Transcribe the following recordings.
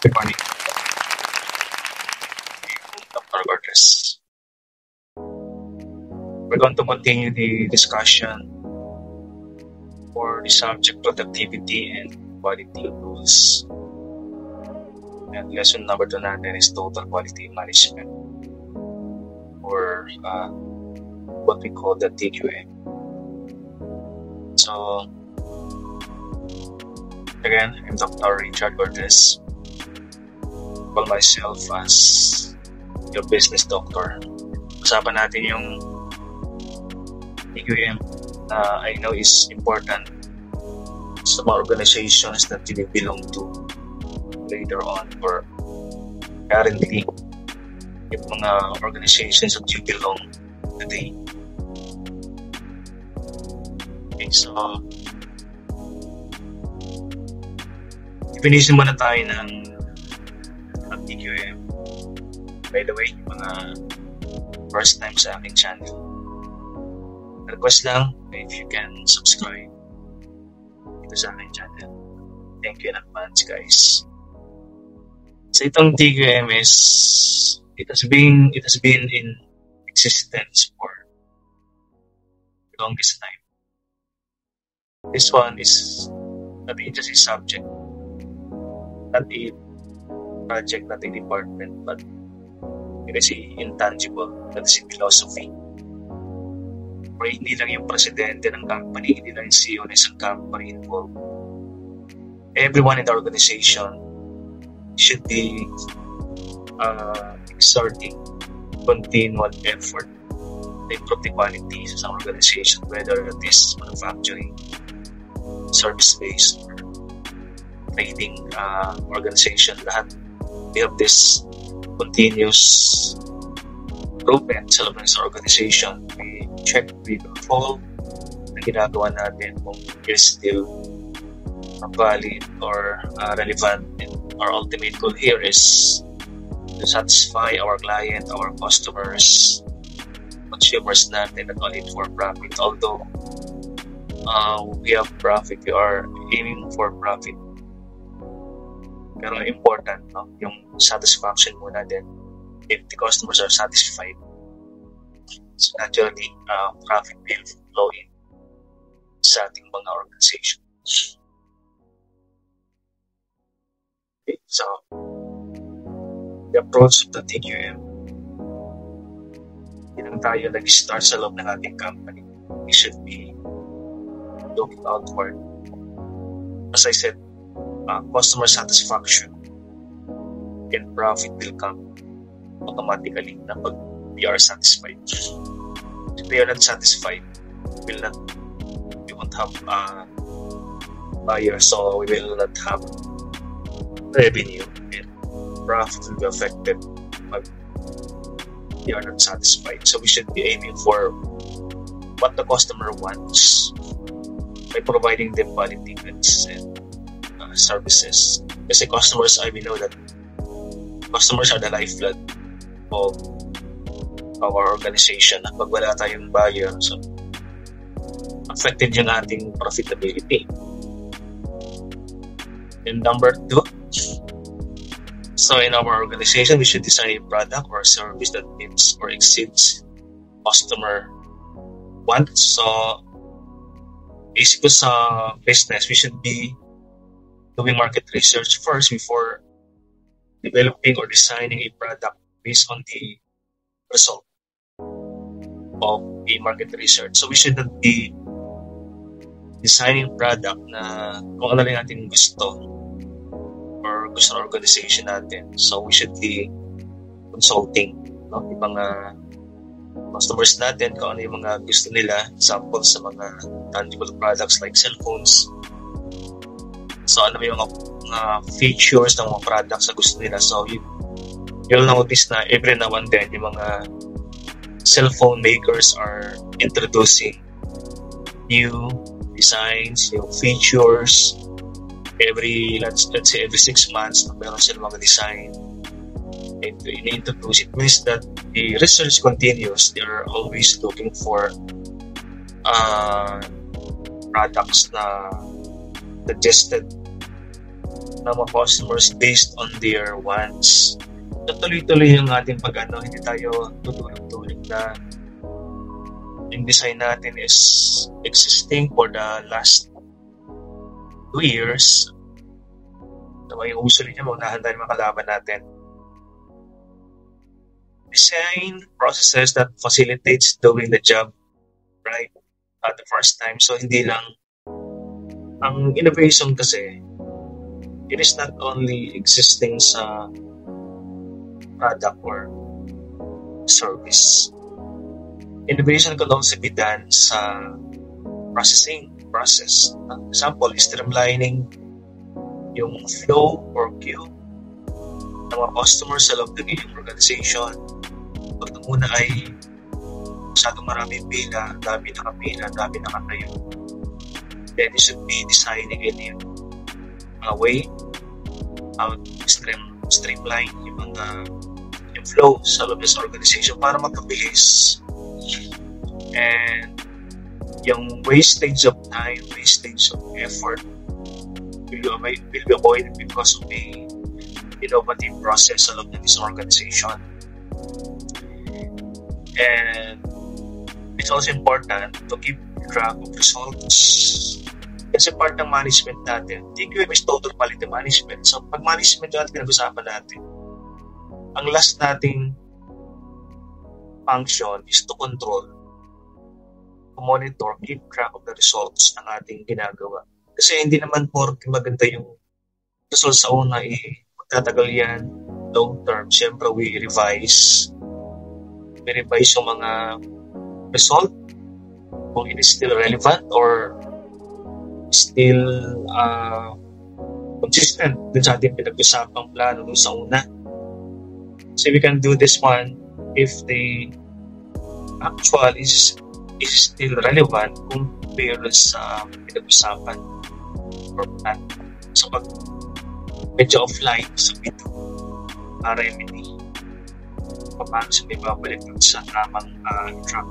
Good morning, Dr. Gorgeous. We're going to continue the discussion for the subject productivity and quality rules. And lesson number 2 natin is total quality management, or what we call the TQM. So, again, I'm Dr. Richard Gorgeous. Call myself as your business doctor. Usapan natin yung TQM na I know is important sa mga organizations that you belong to later on or currently yung mga organizations that you belong today. Okay, so definition muna tayo ng TQM. By the way, mga first time sa aking channel, request lang if you can subscribe dito sa aking channel. Thank you in advance, guys. So itong TQM is it has been in existence for the longest time. This one is not just a subject, not a project, not a department, but it is intangible, that is a philosophy. Or hindi lang yung presidente ng company, hindi lang yung CEO ng isang company involved. Everyone in the organization should be exerting continual effort to improve the quality sa isang organization, whether it is manufacturing, service-based, or trading organization. Lahat, we have this continuous improvement sa loob ng organization. We check, we follow na ginagawa natin kung it is still valid or relevant. And our ultimate goal here is to satisfy our client, our customers, consumers natin, not only for profit. Although we have profit, we are aiming for profit. Pero important, no? Yung satisfaction muna din. If the customers are satisfied, so naturally, profit will flow in sa ating mga organization. Okay, so the approach of the TQM, hindi lang tayo nag-start sa loob ng ating company. We should be looking outward. As I said, customer satisfaction and profit will come automatically na pag we are satisfied. If we are not satisfied, we won't have buyers, so we will not have revenue, and profit will be affected if we are not satisfied. So we should be aiming for what the customer wants by providing them quality goods and services. Kasi customers, we know that customers are the lifeblood of our organization. Pag wala tayong buyer, so affected yung ating profitability. And number 2, so in our organization, we should design a product or service that meets or exceeds customer wants. So basically sa business, we should be doing market research first before developing or designing a product based on the result of a market research. So we should not be designing product na kung ano lang natin gusto or gusto ng organization natin. So we should be consulting, no? Yung mga customers natin kung ano yung mga gusto nila, example sa mga tangible products like cellphones. So ano yung mga features ng mga products na gusto nila. So you'll notice na every now and then yung mga cellphone makers are introducing new designs, new features. Let's say every 6 months meron silang mga design and in-introduce. It means that the research continues. They are always looking for products na suggested ng mga customers based on their wants. So, tuloy-tuloy yung ating hindi tayo tutulog-tulog na yung design natin is existing for the last 2 years. So, yung usually niya, maghahanda yung mga kalaban natin. Design processes that facilitates doing the job right at the first time. So, hindi lang ang innovation kasi, it is not only existing sa product or service. Innovation can also be done sa process. Example, streamlining yung flow or queue ng mga customers sa loob ng iyong organization. Pag muna ay masyadong maraming pila, dami nakatayo. Then you should be designing it in a way how to streamline yung flow sa loob ng organization para makabilis. And yung wastage of time, wastage of effort will be avoided because of the innovative process sa loob ng this organization. And it's also important to keep track of results. Kasi part ng management natin, TQM is total quality management. So pag management natin pinag-usapan natin, ang last nating function is to control, to monitor, keep track of the results ng ating ginagawa. Kasi hindi naman porke maganda yung results sa una, magtatagal yan long term. Siyempre, we revise yung mga result kung it is still relevant or still consistent dun sa ating pinag-usapang plano dun sa una. So we can do this one if the actual is still relevant compared sa pinag-usapan or plan. So pag medyo offline sa video remedy, paano sa may babalik sa tamang track.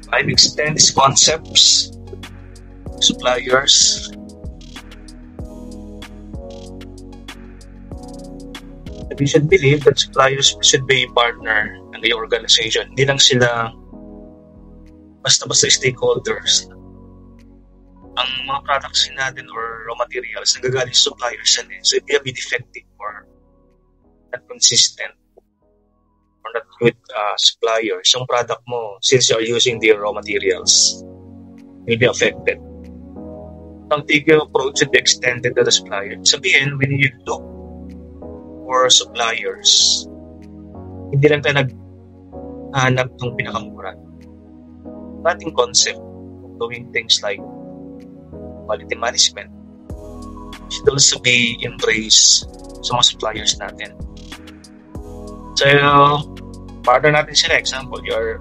I extend these concepts to suppliers. We should believe that suppliers should be a partner ng the organization. Hindi lang sila basta-basta stakeholders. Ang mga products natin or raw materials nagagaling sa suppliers yan eh. So if you be defective or not consistent or not with suppliers, yung product mo, since you are using their raw materials, will be affected. Ang TQ approach should be extended to the supplier. Sabihin, when you look for suppliers, hindi lang tayo naghanap ng pinakamura. Ating concept of doing things like quality management should also be embraced sa mga suppliers natin. So, partner natin sila. Example, you're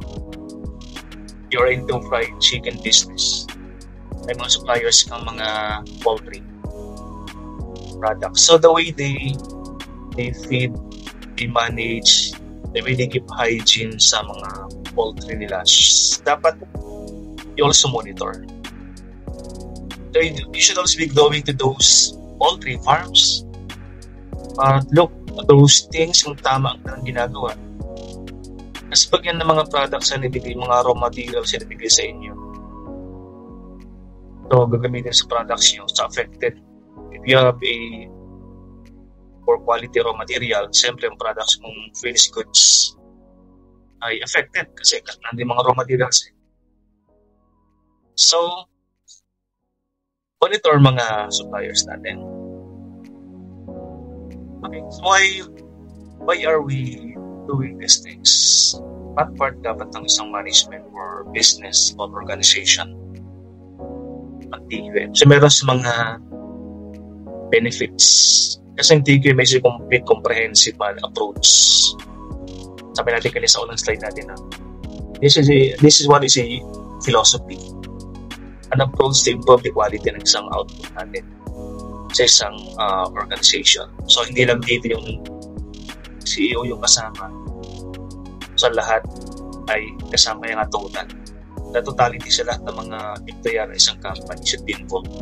into fried chicken business. May mga suppliers kang mga poultry products. So, the way they feed, they manage, the way they keep hygiene sa mga poultry nila, dapat you also monitor. So you should also be going to those poultry farms para look at those things kung tama ang ginagawa. Kasi pag yan ng mga products na nabigay, mga raw materials na nabigay sa inyo, so gagamitin sa products nyo, sa affected. If you have a for quality raw material, siyempre yung products mong finished goods ay affected kasi nandun mga raw materials. So, monitor mga suppliers natin. Okay, so why are we doing these things? What part dapat ng isang management or business or organization at TQM? So, meron sa mga benefits. Kasi yung TQM is a complete comprehensive approach. Sabi natin kanina sa unang slide natin this is what is a philosophy. An approach to improve the quality ng isang output natin. sa isang organization. So, hindi lang dito yung CEO yung kasama. So, lahat ay kasama yung total. The totality sa lahat ng mga empleyado ng isang company should be involved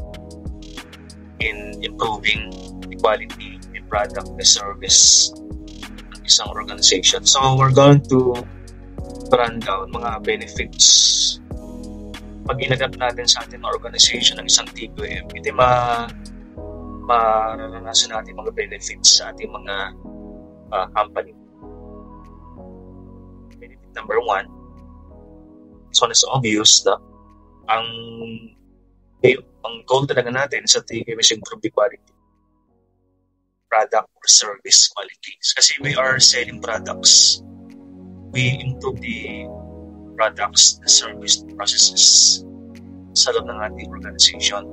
in improving the quality, the product, the service ng isang organization. So, we're going to run down mga benefits pag inagap natin sa ating organization ng isang TQM. Ito mararanasan natin mga benefits sa ating mga company. Benefit number 1, so it's obvious na ang goal talaga natin sa TQM is improve the quality, product or service qualities. Kasi we are selling products. We improve the products, the service, the processes sa loob ng ating organization.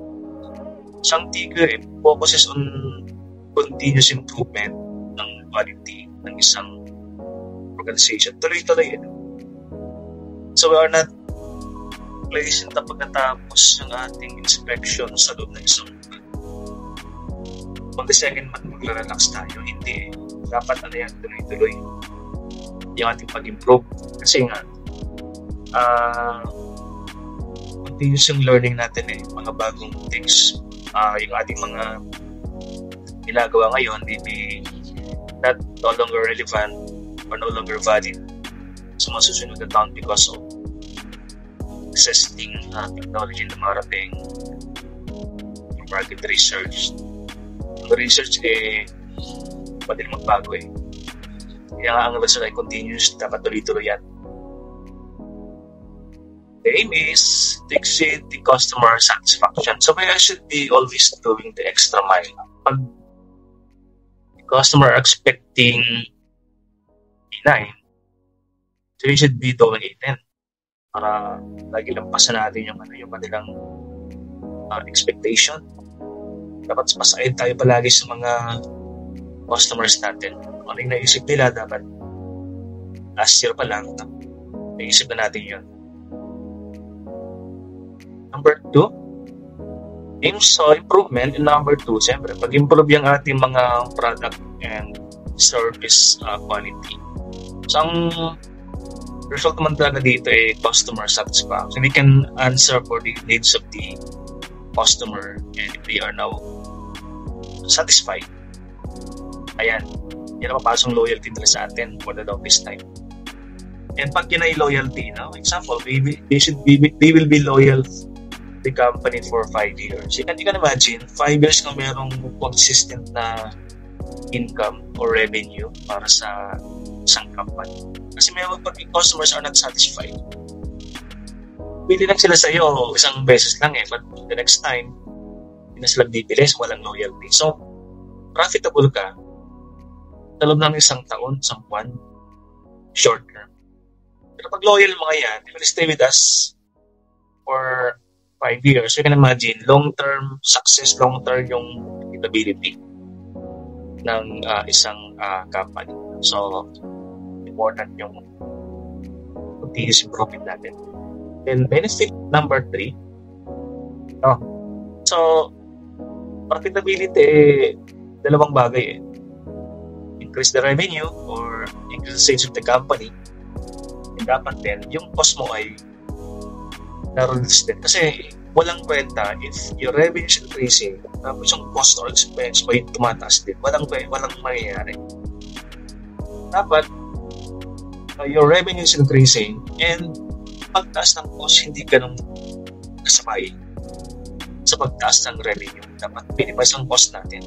So, ang TQM focuses on continuous improvement ng quality ng isang organization. Tuloy-tuloy yun. So, we are not placing na pagkatapos ng ating inspection sa loob ng isang on the second month, magre-relax tayo. Hindi. Dapat yan, tuloy-tuloy yung ating pag-improve. Kasi nga, continuous yung learning natin mga bagong things. Yung ating mga ginagawa ngayon, not no longer relevant or no longer valid sa mga susunod na taon because of existing technology na marating, yung market research. Yung research pwede magbago Kaya ang result ay continuous, dapat tuloy-tuloy yan. The aim is to exceed the customer satisfaction. So we should be always doing the extra mile. Pag the customer expecting A9, so we should be doing A10 para lagi lampasan natin yung kanilang expectation. Dapat pasahid tayo palagi sa mga customers natin. Ano yung naisip nila, dapat last year pa lang, naisip na natin yun. Number 2, aims so improvement. In number 2, siyempre, pag-improve yung ating mga product and service quality. So, ang result naman talaga dito customer satisfaction. We can answer for the needs of the customer and if they are now satisfied, ayan, yan ang papasong loyalty nila sa atin for the longest time. And pag yun ay loyalty, example, they will be loyal the company for 5 years. You can imagine, 5 years kung merong consistent na income or revenue para sa isang company. Kasi meron pag customers are not satisfied, bili lang sila sa iyo isang beses lang but the next time, hindi na sila bibili, walang loyalty. So, profitable ka sa loob ng isang taon, isang buwan, short term. Pero pag loyal mga yan, they will stay with us for 5 years. You can imagine, long-term success, long-term yung profitability ng isang company. So, important yung continuous improvement natin. Then, benefit number 3. So, profitability, dalawang bagay increase the revenue or increase the sales of the company. And dapat din, yung cost mo ay na-reduce din. Kasi walang kwenta if your revenue is increasing tapos yung cost or expense ay tumataas din. Walang mangyayari. Dapat your revenue is increasing and pagtaas ng cost hindi ganun kasabay sa pagtaas ng revenue. Dapat minimize ang cost natin.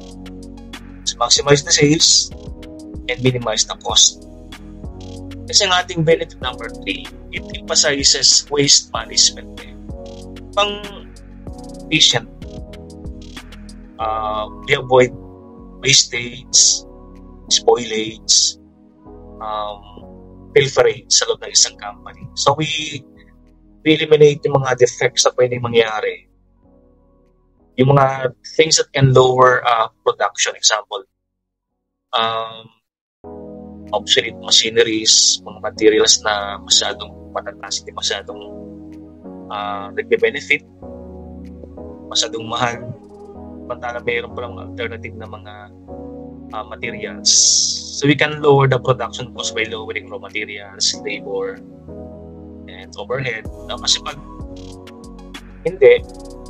So maximize the sales and minimize the cost. Kasi ang ating benefit number 3, it emphasizes waste management. Pang efficient. We avoid wastage, spoilage, pilferage sa loob ng isang company. So we eliminate yung mga defects na pwedeng mangyari. Yung mga things that can lower production. Example, obsolete machineries, mga materials na masyadong matataas, hindi masyadong nagbe-benefit, masyadong mahal, Samantala mayroon pa lang alternative na mga materials. So we can lower the production cost by lowering raw materials, labor, and overhead. Kasi pag hindi,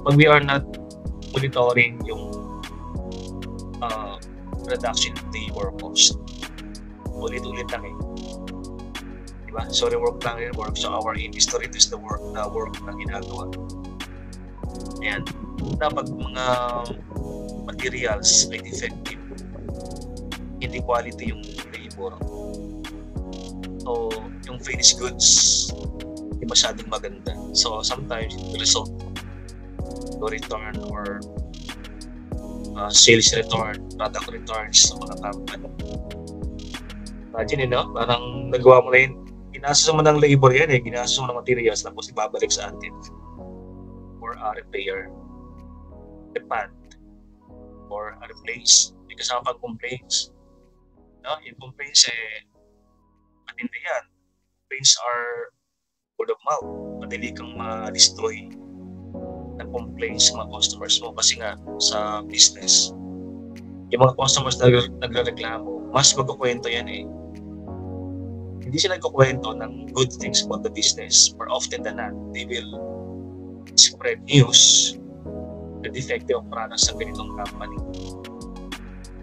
pag we are not monitoring yung reduction in labor cost, ulit-ulit lang eh. Diba? So rework lang yung work. So our aim is to reduce the work na ginagawa. And dapat mga materials ay defective, hindi quality yung labor. So yung finished goods hindi masyadong maganda. So sometimes it result to return or sales return, product returns sa mga company. Imagine parang nagawa mo na yun, ginastos mo ng labor yan ginastos mo ng materials, tapos ibabalik sa atin for a repair, repand, or a replace. May kasama pag complaints. Yung complaints matindi yan. Complaints are word of mouth. Madali kang ma-destroy ng complaints sa mga customers mo kasi nga sa business, yung mga customers na nagreklamo, mas magkukwento yan hindi sila nagkukwento ng good things about the business. More often than not, they will spread news, the defective products ng ganitong company.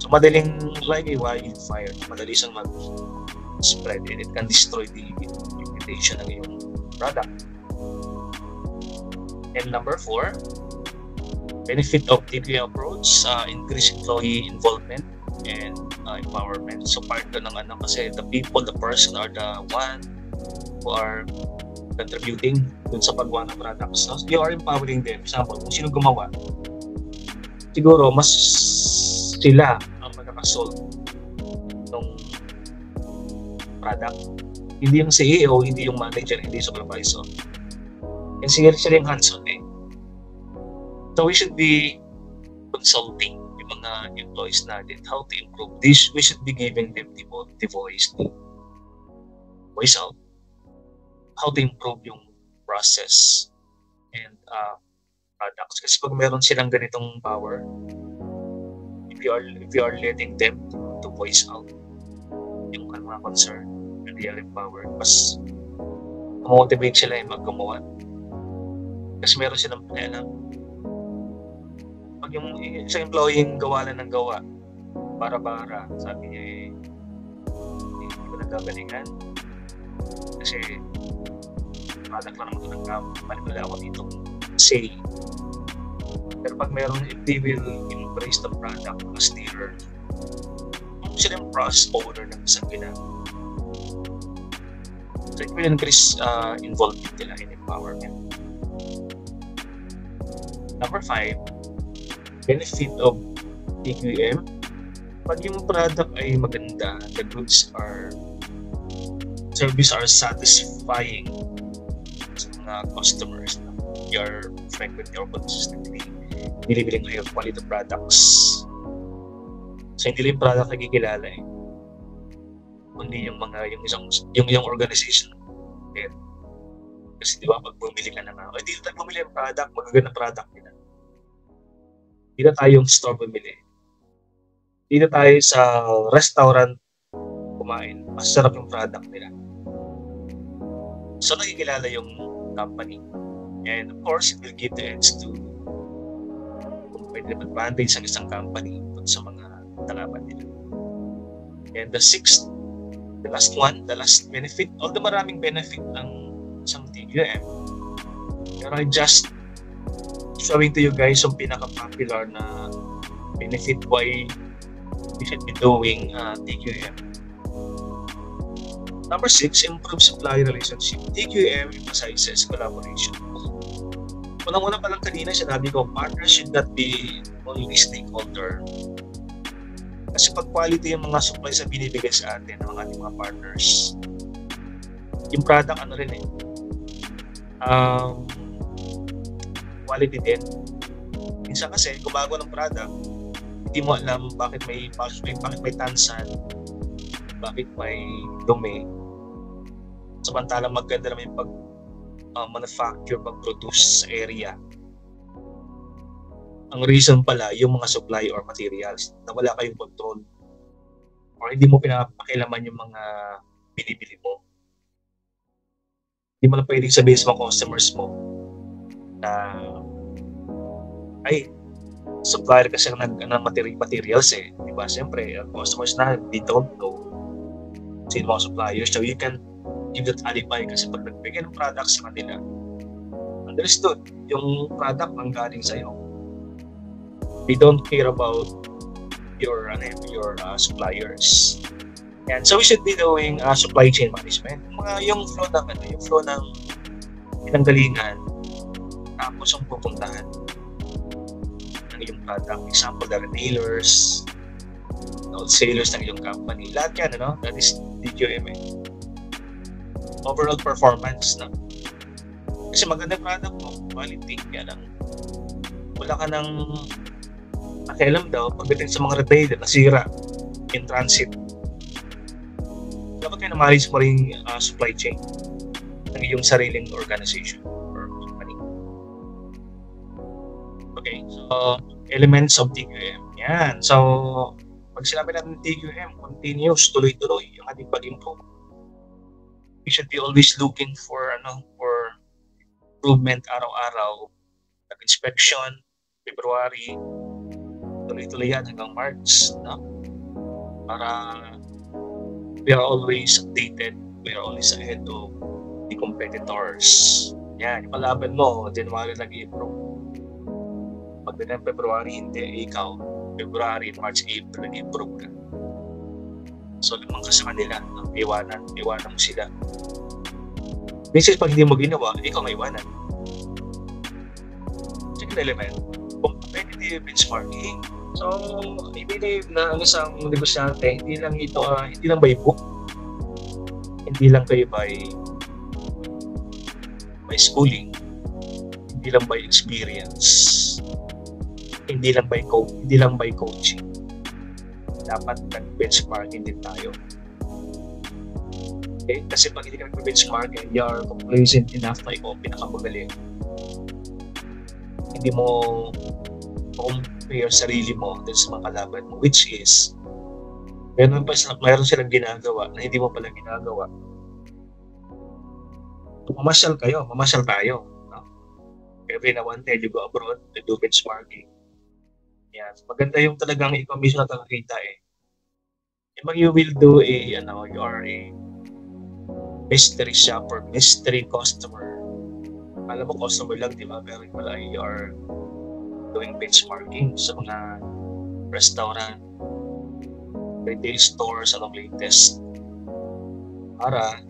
So madaling like a wildfire, madali siyang mag-spread and it can destroy the reputation ng iyong product. And number 4, benefit of TQM approach, increase employee involvement and empowerment. So part ng kasi the people, the person are the one who are contributing dun sa paggawa ng products. So you are empowering them. For example, kung sino gumawa, siguro mas sila ang magkakasolve ng product. Hindi yung CEO, hindi yung manager, hindi yung supervisor. And sila yung hands-on So we should be consulting yung mga employees natin how to improve this. We should be giving them the voice out, how to improve yung process and products. Kasi pag meron silang ganitong power, if you are letting them to voice out yung mga concern and they are empowered, mas motivate sila yung maggumawa. Kasi meron silang alam. Pag yung isang employee gawa lang ng gawa, bara-bara, sabi niya hindi ko nagagalingan. Kasi product lang naman ito ng company, wala ako dito say. Pero pag meron, if they will embrace the product as their sila yung process owner ng isang ginagawa. So it will increase involvement nila in empowerment. Number 5, benefit of TQM. Pag yung product ay maganda, the goods are service are satisfying sa mga customers na you're frequently or consistently binibiling kayo quality products. So hindi lang yung product na kikilala kundi yung mga yung organization. Kasi di ba pag bumili ka na hindi tayo bumili ng product, magaganda product nila. Hindi na tayong store bumili. Hindi na tayo sa restaurant kumain. Mas sarap yung product nila. So nakikilala yung company. And of course, it will give the edge to competitive advantage ng isang company sa mga kalaban nila. And the last benefit, although maraming benefit ng isang TQM, pero I just showing to you guys yung pinaka-popular na benefit why we should be doing TQM. Number 6, improve supply relationship. TQM emphasizes collaboration. Unang-una pa lang kanina, sinabi ko, partners should not be only stakeholder. Kasi pag quality yung mga supply sa binibigay sa atin ng ating mga partners, yung product quality din. Minsan kasi gumagawa ng product, hindi mo alam bakit may tansan, bakit may dumi. Samantalang maganda naman yung manufacture, pag-produce sa area. ang reason pala yung mga supply or materials na wala kayong control or hindi mo pinapakilaman yung mga binibili mo. Hindi mo lang pwedeng sabihin sa mga customers mo na ay, supplier kasi ng materials eh. Diba? Siyempre, customers na, they don't know sino mga suppliers. So you can give that alibi kasi pag nagbigay ng products sa kanila, understood, yung product ang galing sa'yo. They don't care about your suppliers. And so we should be doing supply chain management. Yung flow ng pinanggalingan, tapos yung pupuntahan ng iyong product. Example, the retailers, wholesalers ng iyong company. Lahat yan, that is DQM. Overall performance na. Kasi maganda product mo, quality, kaya lang wala ka ng nakialam daw pagdating sa mga retailer nasira in transit. Dapat kayo na-manage mo rin supply chain ng iyong sariling organization or company. Okay, so elements of TQM. Yan. So, pag sinabi natin TQM, continuous, tuloy-tuloy yung ating pag-improve. We should be always looking for improvement araw-araw. Inspection, February, tuloy-tuloy yan hanggang March, no? Para we are always updated, we are always ahead of the competitors. Yan, yung kalaban mo, January nag-improve. Pagdating February, hindi, ikaw, February, March, April, nag-improve ka. So, lamang ka sa kanila, no? Iwanan mo sila. Minsan, pag hindi mo ginawa, ikaw may iwanan. Second element, competitive benchmarking. So, I believe na ang isang negosyante, hindi lang by book, hindi lang kayo by schooling, hindi lang by experience, hindi lang by coaching. Dapat nag-benchmarking din tayo. Okay? Kasi pag hindi ka nag-benchmark and you are complacent enough na ikaw pinakamagaling, hindi mo compare sarili mo dun sa mga kalaban mo, which is meron silang ginagawa na hindi mo pala ginagawa. Mamasyal tayo, no? Every now and then you go abroad to do benchmarking. Yan, maganda yung talagang ikaw mismo na nakakita eh. Yung you will do you are a mystery shopper, mystery customer. Alam mo, customer lang, di ba? Pero pala you are doing benchmarking sa mga restaurant, retail stores, anong latest. Para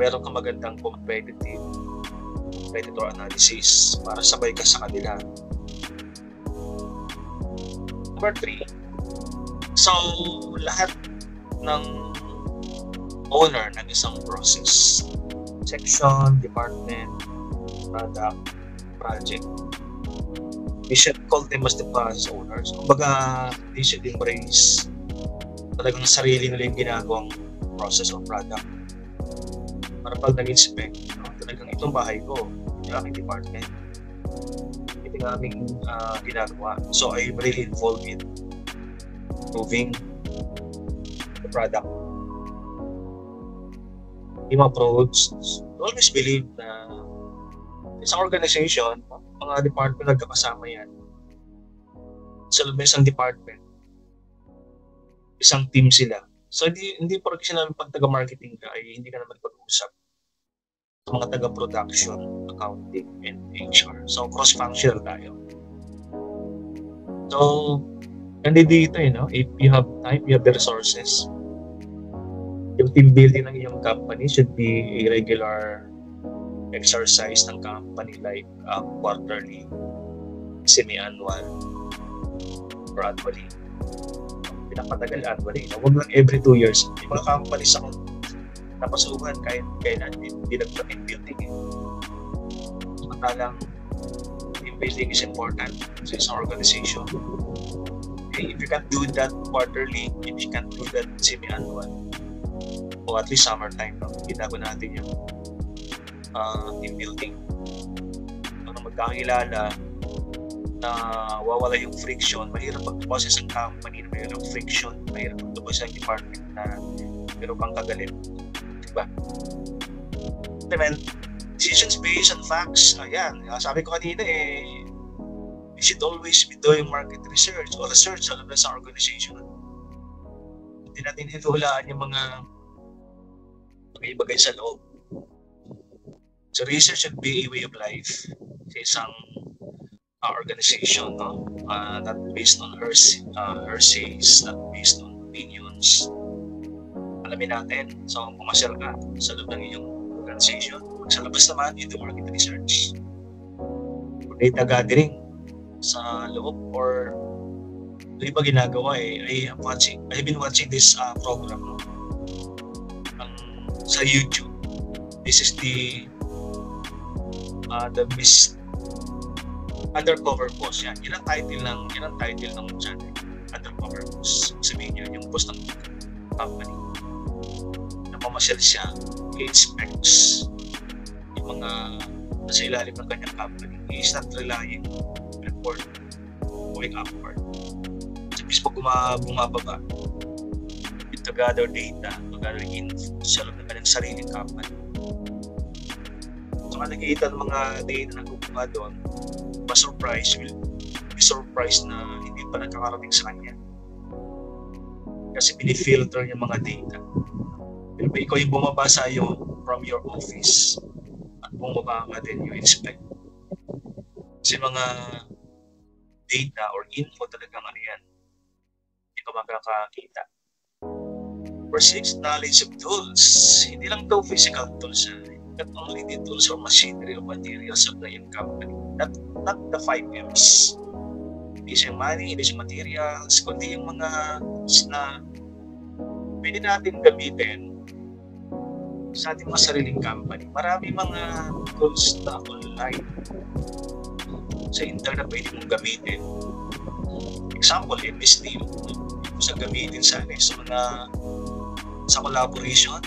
meron kang magandang competitor analysis para sabay ka sa kanila. Number 3, so lahat ng owner ng isang process, section, department, product, project, we should call them as the process owners. Kumbaga, they should embrace talagang sarili nila yung ginagawang process or product. Para pag nag-inspect, talagang itong bahay ko, yung aking department, ito yung aming ginagawa. So, I'm really involved in improving the product. Yung approach, always believe na isang organization, mga department nagkakasama yan. Sa loob ng isang department, isang team sila. So hindi porke sinabi pag taga-marketing ka ay hindi ka naman pag-uusap sa mga taga-production, accounting, and HR. So cross-functional tayo. So dito, if you have time, you have the resources, yung team building ng iyong company should be a regular exercise ng company like quarterly, semi-annual, or annually. Pinapatagal annually. Huwag lang every 2 years. Yung mga companies akong napasukan kahit hindi nag-team building. Matalang team building is important sa isang organization. Okay, if you can do that quarterly, if you can do that semi-annual, o at least summertime, ginagawa natin yung team building. Magkakilala, na wawala yung friction. Mahirap mag-process ang company na mayroong friction. Mahirap mag-process ang department na mayroong kang kagalit. Diba? Implement decisions based on facts. Ayan, sabi ko kanina we should always be doing market research o research sa labas ng organization. Hindi natin hinuhulaan yung mga bagay-bagay sa loob. So research should be a way of life sa isang organization, no? Not based on hearsays, not based on opinions. Alamin natin. So pumasyal ka sa loob ng iyong organization. Sa labas naman, you do market research. Data gathering sa loob or yung iba ginagawa I've been watching this program sa YouTube. This is the Miss Undercover Boss. Yan ang title ng channel. Undercover Boss. Sabihin niyo yung boss ng company. Napamasyal siya, i-inspects yung mga nasa ilalim ng kanyang company. He is not relying report going upward. So, mismo bumababa to gather data, to gather info sa loob ng kanyang sariling company. So, nakikita ng mga data na kukuha doon, will be surprised na hindi pa nakakarating sa kanya. Kasi pinifilter yung mga data. Pero ikaw yung bumabasa yun from your office at bumaba ka din yung inspect. Kasi mga data or info talagang yan, hindi ka makakakita. For 6, knowledge of tools. Hindi lang daw physical tools. Not only the tools or machinery or materials of the company. Not the 5 M's. Hindi siya money, hindi siya materials, kundi yung mga tools na pwede natin gamitin sa ating mga sariling company. Marami mga tools na online sa internet pwede mong gamitin. Example, MS Team. Pwede mo siya gamitin sa collaboration.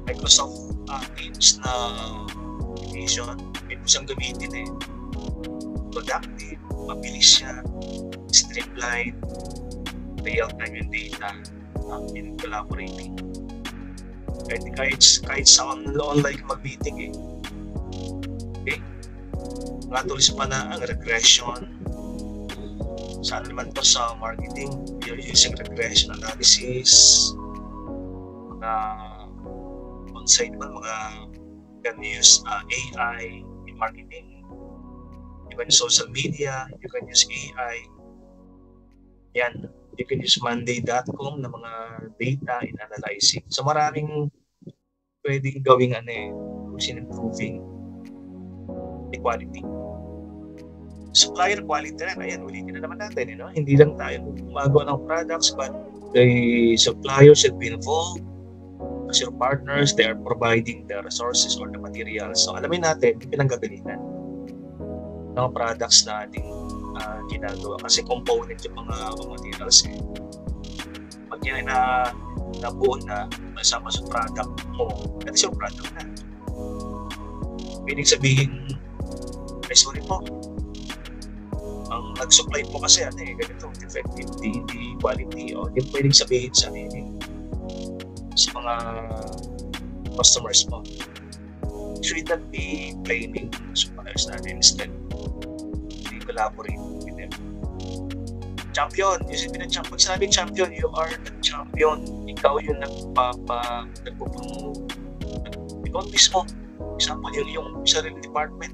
Microsoft Teams na application. Pwede mo siyang gamitin productive, mabilis siya, streamline, real-time yung data, in collaborating. Kahit sa online mag-meeting Okay? Mga tools pa na ang regression. Saan naman to sa marketing? You're using regression analysis. Mga on-site man, mga can use AI in marketing. You can use social media, you can use AI. Yan. You can use monday.com na mga data in analyzing. So maraming pwedeng gawing improving the quality. Supplier quality rin. Ayan, ulitin na naman natin. Hindi lang tayo gumagawa ng products, but the suppliers should be involved. As your partners, they are providing the resources or the materials. So alamin natin yung pinanggagalitan ng products na ating ginagawa. Kasi component yung mga materials. Pag yan na nabuo na masama sa product mo, that is your product na. Pwedeng sabihin, ay sorry po, ang nag-supply po kasi ganito, defective, hindi quality, o hindi pwedeng sabihin sa mga customers mo. Should not be blaming suppliers natin, instead we collaborate with them. Champion, isipin na champion. Pag sinabing champion, you are the champion. Ikaw yung nagpo-promote. Ikaw mismo. Example, yung sarili department.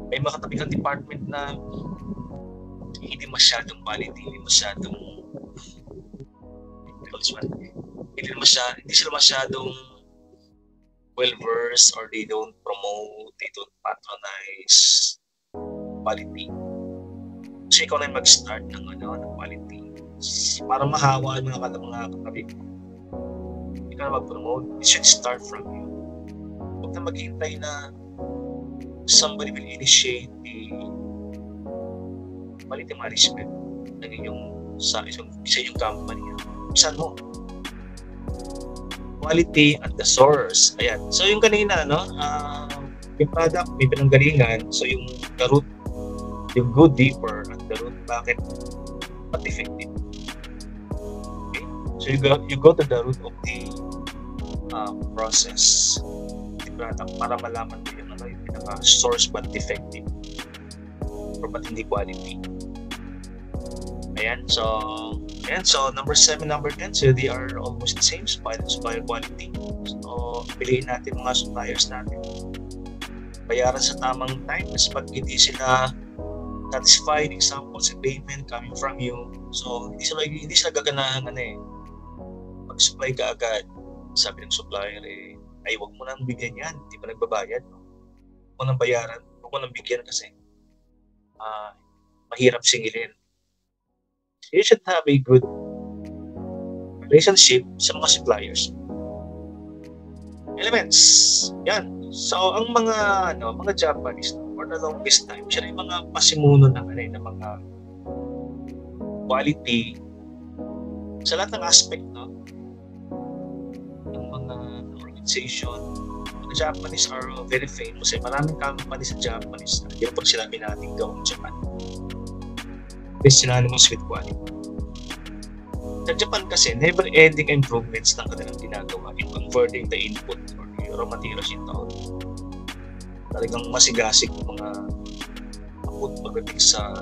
May makatabi kang department na hindi masyadong quality, hindi sila masyadong well-versed, or they don't promote, they don't patronize quality. So ikaw na mag-start ng quality. Para mahawa yung mga katabi. Ikaw na mag-promote. It should start from you. Huwag na maghintay na somebody will initiate the quality management ng isa yung company. Saan mo? Quality at the source. Ayan. So yung kanina, Yung product may pinanggalingan, so yung the root, yung go deeper at the root, bakit not effective. Okay? So you go to the root of the process, the product, para malaman mo yung yung pinaka-source but defective or but hindi quality. Ayan, so number 7, number 10, so they are almost the same, supplier quality. So piliin natin mga suppliers natin, bayaran sa tamang time, kasi pag hindi sila satisfied, example sa payment coming from you, so hindi sila gaganahan pag-supply ka agad. Sabi ng supplier, ay wag mo nang bigyan yan, hindi pa nagbabayad, wag mo nang bayaran, wag mo nang bigyan kasi mahirap singilin. You should have a good relationship sa mga suppliers. Elements, yan. So ang mga Japanese for the longest time, sila yung mga pasimuno ng mga quality sa lahat ng aspect ng mga organization. Mga Japanese are very famous. Maraming company sa Japanese. Hindi pag sinabi natin gawin Japan, is synonymous with quality. Sa Japan kasi, never-ending improvements ng kanilang ginagawa in converting the input or the raw materials into output. Talagang masigasig ng mga output pagdating sa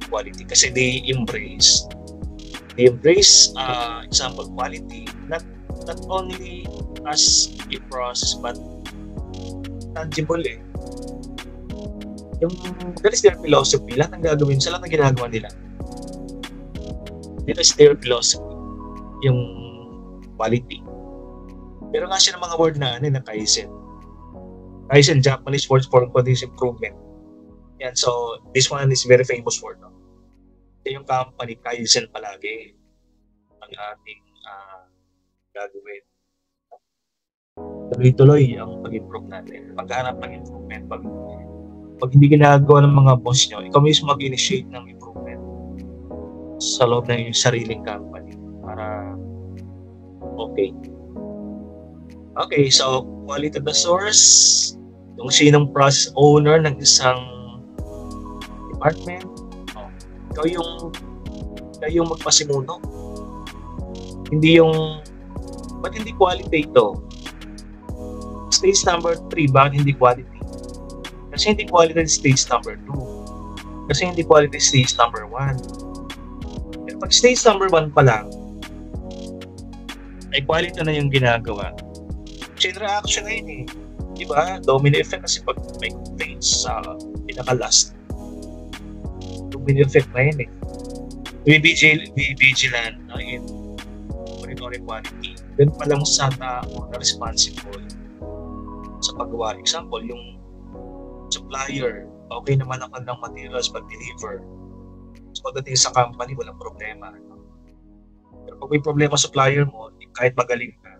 quality kasi they embrace example quality not only as a process but tangible yung that is their philosophy. Lahat ng gagawin sa lahat ng ginagawa nila, that is their philosophy, yung quality. Pero nga siya ng mga word na Kaizen, Japanese word for continuous improvement. Yan, so this one is very famous word. Yung company Kaizen palagi ang ating gagawin. Tuloy-tuloy ang pag-improve natin, paghahanap ng improvement. Pag hindi ginagawa ng mga boss nyo, ikaw mismo mag-initiate ng improvement sa loob ng iyong sariling company para okay. So quality of the source, yung sinong process owner ng isang department, ikaw yung magpasimuno. Hindi yung ba't hindi quality ito? Stage number 3, bakit hindi quality? Kasi hindi quality stage number 2. Kasi hindi quality stage number 1. Pero pag stage number 1 pa lang, ay quality na yung ginagawa. Chain reaction na yun Diba? Domino effect kasi pag may complaints sa pinaka-last. Domino effect na yun Be vigilant in monitoring quality. Then pa lang sa tao na responsible sa paggawa. Example, yung supplier, okay naman ang kanilang materials pag-deliver. So pagdating sa company, walang problema. Pero pag may problema sa supplier mo, kahit magaling ka,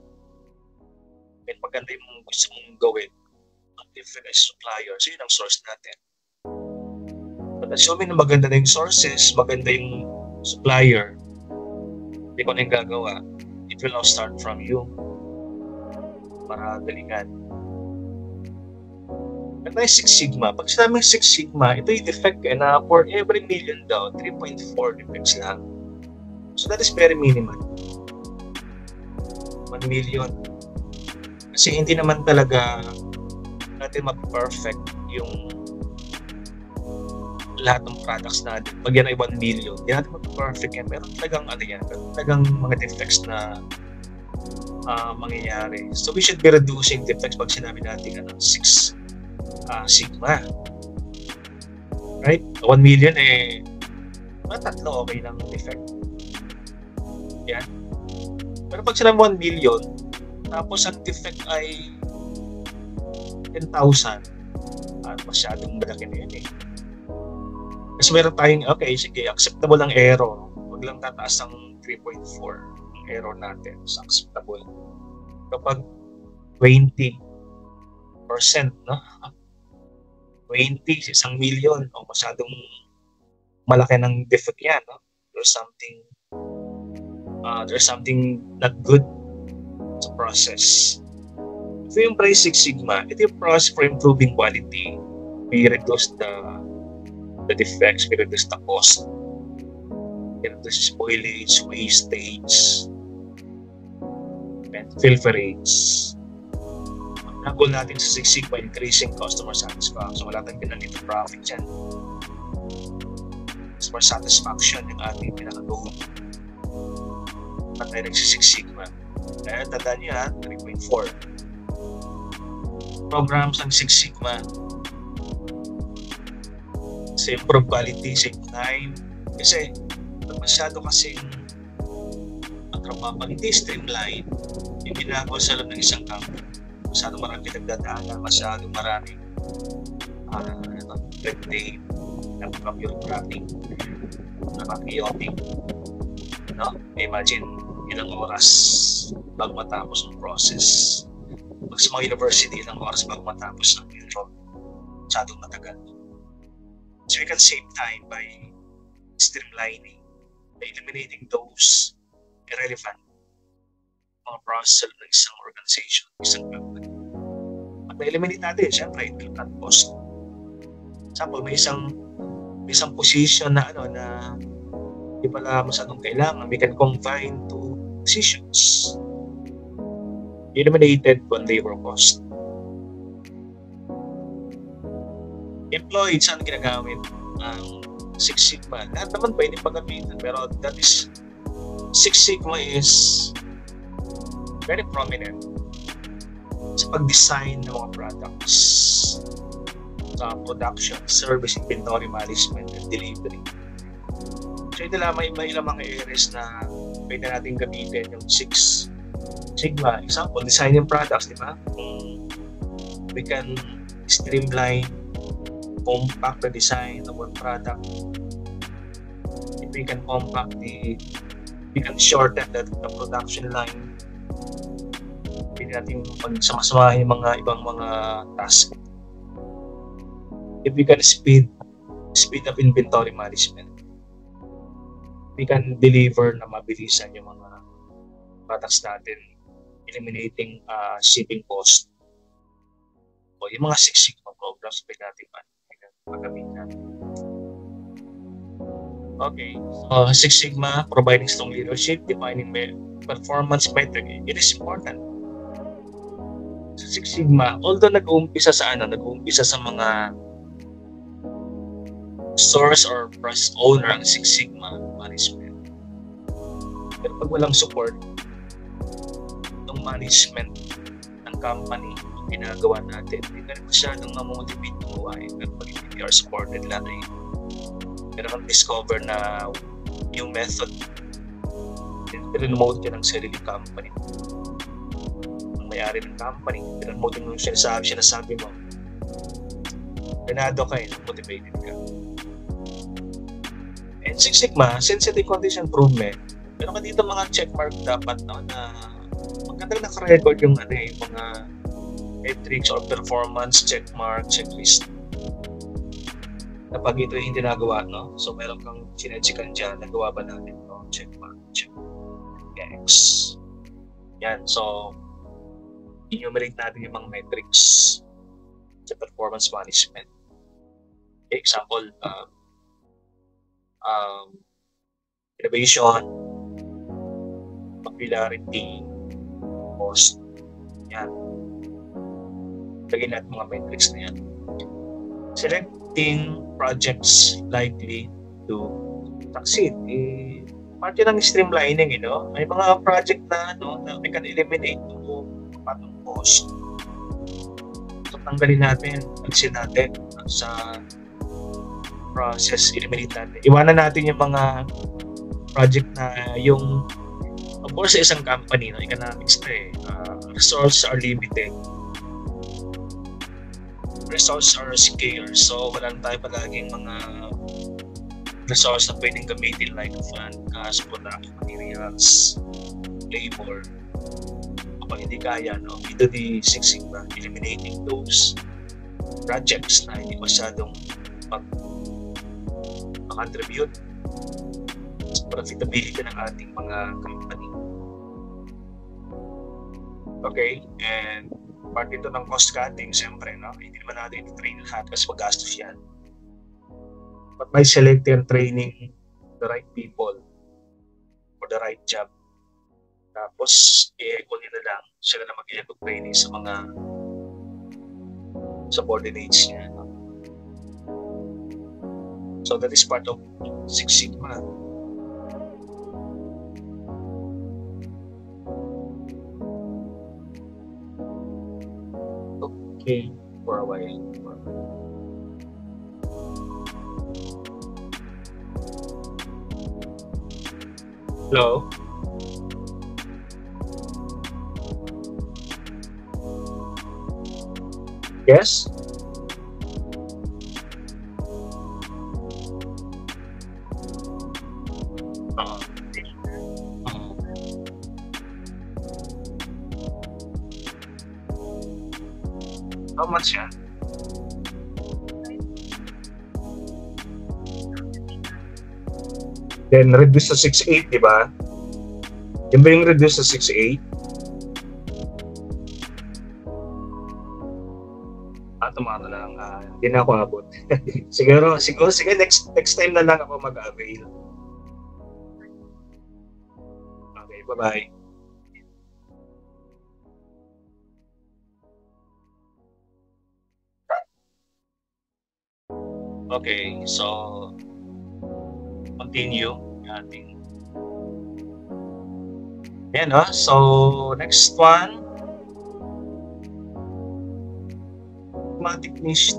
kahit maganda yung gusto mong gawin, ang different as supplier, so yun ang source natin. But assuming na maganda na yung sources, maganda yung supplier, hindi ko na yung gagawa, it will now start from you para galingan. At may Six Sigma. Pag sinabing Six Sigma, ito yung defect na for every million daw, 3.4 defects lang. So that is very minimal. 1 million. Kasi hindi naman talaga natin ma-perfect yung lahat ng products natin. Pag yan ay 1 million, hindi natin ma-perfect yan. Meron talagang talagang mga defects na mangyayari. So we should be reducing defects pag sinabi natin 6 Sigma. Right? 1 million tatlo okay lang defect. Yan. Pero pag sinabi 1 million, tapos ang defect ay 10,000, masyadong malaki na yun Kasi meron tayong, sige, acceptable ang error. Huwag lang tataas ng 3.4 ang error natin. So, acceptable. Kapag 20%, no? 20 sa 1 million, masyadong malaki ng defect yan, no? There's something not good sa process. So yung Price Six Sigma, ito yung process for improving quality. We reduce the defects, we reduce the cost, we reduce spoilage, wastage, and filter rates. Ang goal natin sa Six Sigma, increasing customer satisfaction. Wala tayong pinanito profit yan. Customer satisfaction yung ating pinaka-goal. At tayo sa Six Sigma. Kaya tandaan nyo 3.4. Programs ng Six Sigma. Sa improve quality, save time. Kasi masyado kasing ang trabaho hindi streamline yung ginagawa sa loob ng isang company. Masyado maraming pinagdadaanan, masyado maraming red tape, napaka-bureaucratic, napaka-chaotic. No? Imagine ilang oras bago matapos ang process. Pag sa mga university, ilang oras bago matapos ang enroll. Masyadong matagal. So we can save time by streamlining, by eliminating those irrelevant mga process ng isang organization, isang company. At na-eliminate natin, syempre, it will cut cost. Example, may isang position na na hindi pala masyadong kailangan, we can combine two positions. Eliminated on labor cost. Employed, saan ginagamit ang Six Sigma? Lahat naman pwede pag-gamitin, pero that is Six Sigma is very prominent sa pag-design ng mga products, sa production, service, inventory management, and delivery. So ito lang, may ilang mga areas na pwede natin gamitin yung Six Sigma. Example, designing products, di ba? We can streamline, compact the design of one product. If we can we can shorten the production line. Pwede natin pagsama-samahin yung mga ibang mga task. If we can speed up inventory management, we can deliver na mabilisan yung mga products natin, eliminating shipping cost. O yung mga Six Sigma programs pwede natin magamitan. Okay, so Six Sigma, providing strong leadership, defining performance metric, it is important. So Six Sigma, although nag-uumpisa sa mga source or process owner ang Six Sigma management. Pero pag walang support ng management ng company, ginagawa natin, hindi na rin masyadong mamotivate gumawa. Pero pag hindi are supported lahat ay meron kang discover na yung method, pinremote ka ng sarili company, ang may-ari ng company, pinremote yung sinasabi mo, ganado ka motivated ka. And Six Sigma, sensitive condition improvement, meron ka dito mga checkmark dapat na magandang naka-record yung mga metrics or performance checkmark, checklist. Kapag ito yung hindi nagawa, no? So meron kang chinechikan dyan, nagawa ba natin ito? Checkmark, check. X. Yan, so enumerate natin yung mga metrics sa performance management. Okay, example, innovation, popularity, cost. Yan. Lagyan natin mga metrics na yan. Selecting projects likely to succeed. Part yun ng streamlining, May mga project na, na we can eliminate patong cost. So, tanggalin natin, alisin natin sa process, eliminate natin. Iwanan natin yung mga project na yung, of course, sa isang company, economics resources are limited. Resources are scarce, so wala tayo palaging mga resources na pwedeng gamitin like fund, cash, production materials, labor. Kapag hindi kaya, we do the Six Sigma, eliminating those projects na hindi masyadong mag-contribute sa profitability ng ating mga company. Okay, and part ito ng cost cutting, siyempre, no? Hindi naman natin i-train lahat kasi magastos yan. But by selecting and training the right people for the right job, tapos i-echo nila lang, sila na mag-echo training sa mga subordinates niya. No? So that is part of Six Sigma. Okay, for a while. Hello? Yes? How much yan? Then reduce to 6.8, di ba? Yan ba yung reduce to 6.8? Tumama na lang. Hindi na ako abot. siguro, sige, next time na lang ako mag-avail. Okay, bye-bye. Okay, so continue ating. Yan, no? So next one,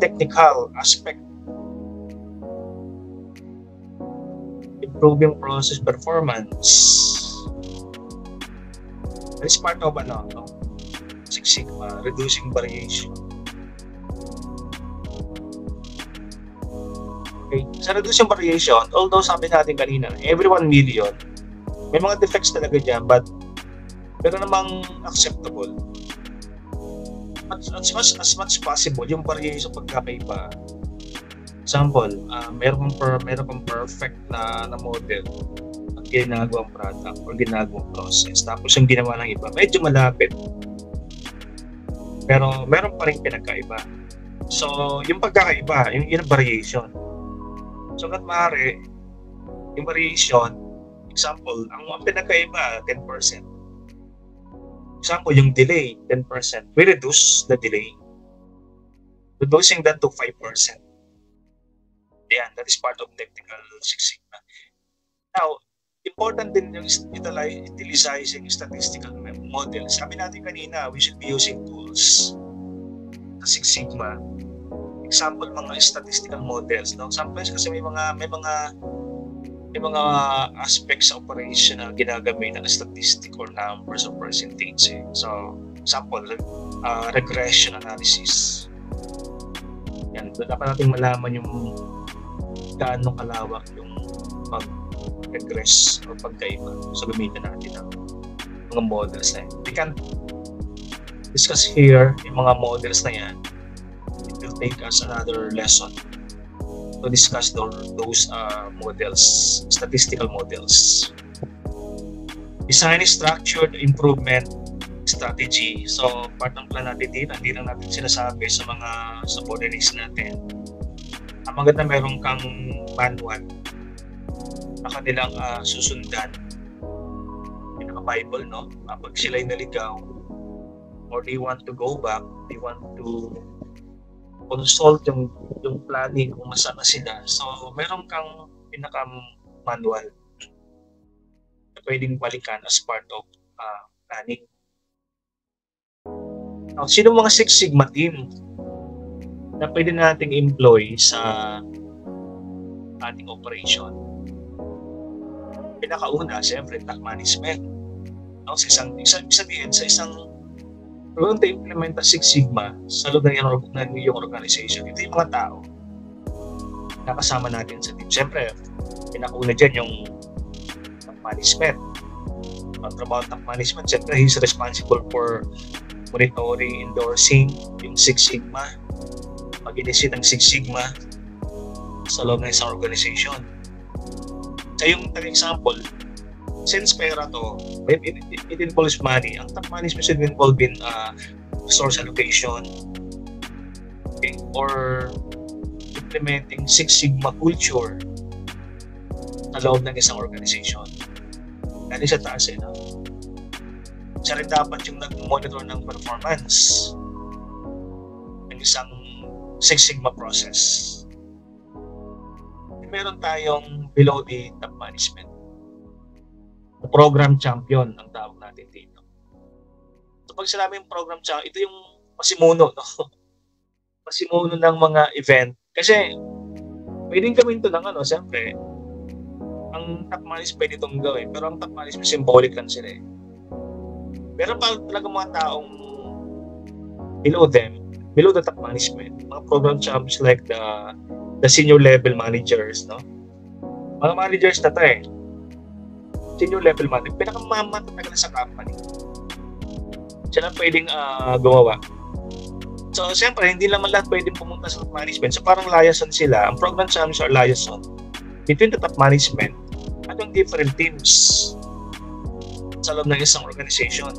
technical aspect, improving process performance. That is part of Six Sigma, reducing variation. Okay. Sa reducing variation, although sabi natin kanina, every 1 million, may mga defects talaga dyan, but pero namang acceptable. As much possible, yung variation pagkakaiba. Example, meron kang perfect na model at ginagawang product or ginagawang process. Tapos yung ginawa ng iba, medyo malapit. Pero meron pa rin pinagkaiba. So, yung pagkakaiba, yung variation. So, kat maaari, yung variation, example, ang pinagkaiba, 10%. Example, yung delay, 10%. We reduce the delay. Reducing that to 5%. Yan, that is part of technical Six Sigma. Now, important din yung utilizing statistical models. Sabi natin kanina, we should be using tools sa Six Sigma. Example, mga statistical models. No? Sometimes kasi may mga aspects sa operation na ginagamit ng statistic or numbers or percentage. So, example, regression analysis. Yan, doon dapat natin malaman yung gaano kalawak yung pag-regress or pagkaiba. So, gamitin natin ang mga models na yan. We can discuss here yung mga models na yan. It will take us another lesson to discuss those models, statistical models. Design structured improvement strategy. So, part ng plan natin dito, hindi lang natin sinasabi sa mga subordinates natin. Ang maganda meron kang manual na kanilang susundan. Pinaka-Bible, no? Kapag sila'y naligaw or they want to go back, they want to consult yung planning kung masama sila. So, meron kang pinaka-manual na pwedeng balikan as part of planning. Now, sino mga Six Sigma team na pwede nating employ sa ating operation? Pinakauna, siyempre, top management. No? Sa isang we're going to implement a Six Sigma sa loob ng iyong organization. Ito yung mga tao na kasama natin sa team. Siyempre, pinakauna dyan yung top management. Ang trabaho ng top management, siyempre, he's responsible for monitoring, endorsing yung Six Sigma, mag-inisip ng Six Sigma sa loob ng isang organization. Sa yung example, since pera to, it involves money. Ang top management should be involved in resource allocation, okay, or implementing Six Sigma culture sa loob ng isang organization. Dahil sa taas no? Siya rin dapat yung nag-monitor ng performance ng isang Six Sigma process. Meron tayong below the top management. Program champion ang tawag natin dito. So pag sinabing program champion, ito yung pasimuno, no? Pasimuno ng mga event. Kasi pwedeng gawin ito ng siyempre, ang top management pwede itong gawin, pero ang top management symbolic lang sila eh. Pero pa talaga mga taong below them, below the top management, mga program champions like the senior level managers, no? Mga managers na to eh. Senior level manager, pinakamamatagal sa company. Siya lang pwedeng gumawa. So, siyempre, hindi naman lahat pwedeng pumunta sa top management. So, parang liaison sila. Ang program champions are liaison between the top management at yung different teams sa loob ng isang organization.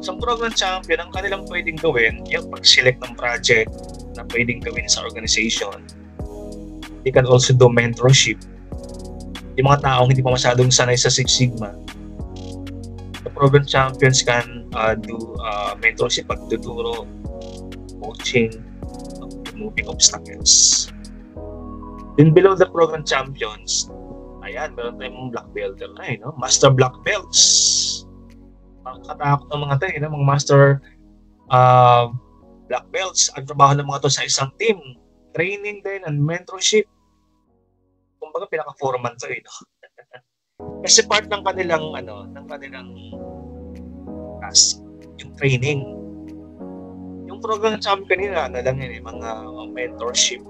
So, ang program champion, ang kanilang pwedeng gawin, yung pag-select ng project na pwedeng gawin sa organization. They can also do mentorship. Yung mga taong hindi pa masyadong sanay sa Six Sigma, the program champions can do mentorship, pagtuturo, coaching, removing obstacles. Then below the program champions, ayan, meron tayong black belter na no? Master black belts. Makatakot ng mga tayo, mga master black belts. Ang trabaho ng mga to sa isang team, training din and mentorship. Kumbaga pinaka-foreman to no? Kasi part ng kanilang task, yung training. Yung program champion kanina na lang yun mga mentorship,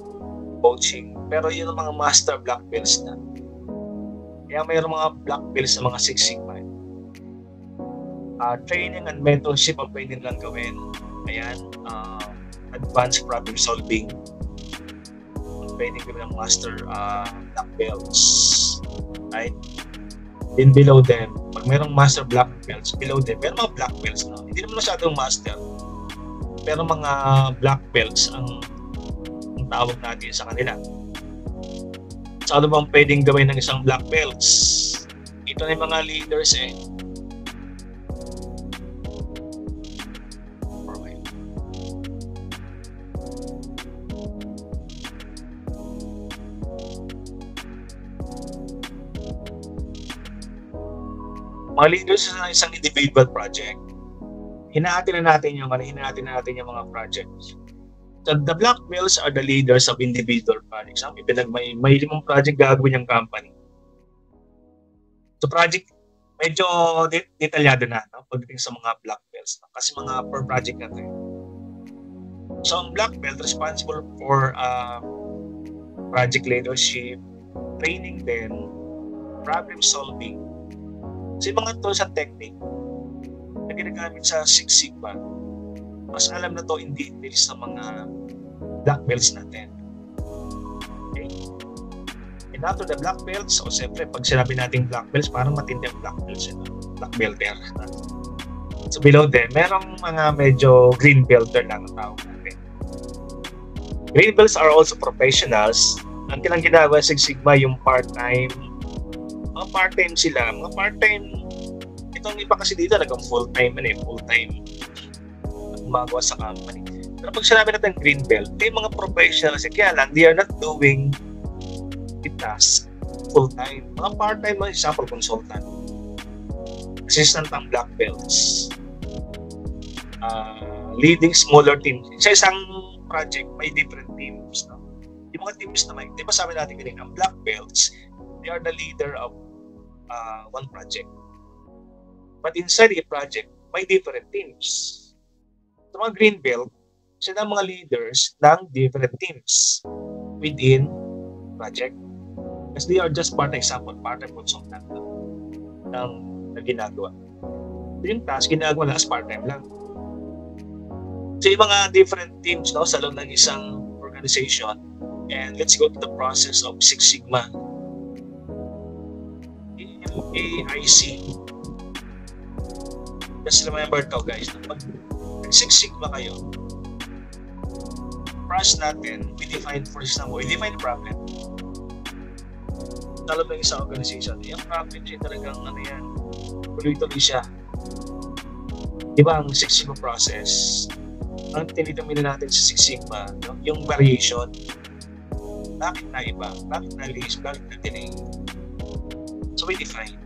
coaching, pero yun ang mga master black belts na. Kaya mayroong mga black belts sa mga Six Sigma. Training and mentorship ang pwede nilang gawin. Ayan, advanced problem solving. Pwede gawin ng master black belts. Right? Then below them, pag mayroong master black belts, below them, mayroong mga black belts. No? Hindi naman masyadong master. Pero mga black belts ang tawag natin sa kanila. So ano bang pwedeng gawin ng isang black belts? Ito na yung mga leaders eh. Mga leaders sa isang individual project. Hinahati na natin yung mga projects. So the black belts are the leaders of individual projects. May 5 project gagawin yung company. So project, medyo detalyado na pagdating sa mga black belts. Kasi mga per project na ito. So ang black belt responsible for project leadership, training din, problem solving. So yung mga tools and technique na ginagamit sa Six Sigma, mas alam na to in details sa mga black belts natin. Okay? And after the black belts, so siyempre pag sinabi natin black belts, parang matindi ang black belts, black belter. So below them, merong mga medyo green belter lang ang tawag natin. Green belts are also professionals. Ang kailang ginagawa sa Six Sigma, yung part-time, mga part-time sila, mga part-time, itong iba kasi dito nagang full-time full-time gumagawa sa company. Pero pag sinabi natin green belt, ito yung mga professionals, kaya lang, they are not doing the task full-time. Mga part-time, example, consultant, assistant ng black belts, leading smaller teams. Sa isang project, may different teams. No? Yung mga teams naman, di ba sabi natin kanina, ang black belts, they are the leader of one project. But inside a project, may different teams. So mga green belt, sila mga leaders ng different teams within project. Because they are just part part-time consultant ng ginagawa. So yung task, ginagawa lang as part-time lang. So yung mga different teams sa loob ng isang organization, and let's go to the process of Six Sigma. AIC. Just remember to guys, pag Six Sigma kayo, process natin, we define, for example, we define the problem. Talo lang isang organization, yung problem siya talagang ano yan, tuloy-tuloy siya. Diba ang Six Sigma process, ang tinitaminin natin sa Six Sigma, no? Yung variation. Bakit na iba? Bakit na list? Bakit na delay? So we define.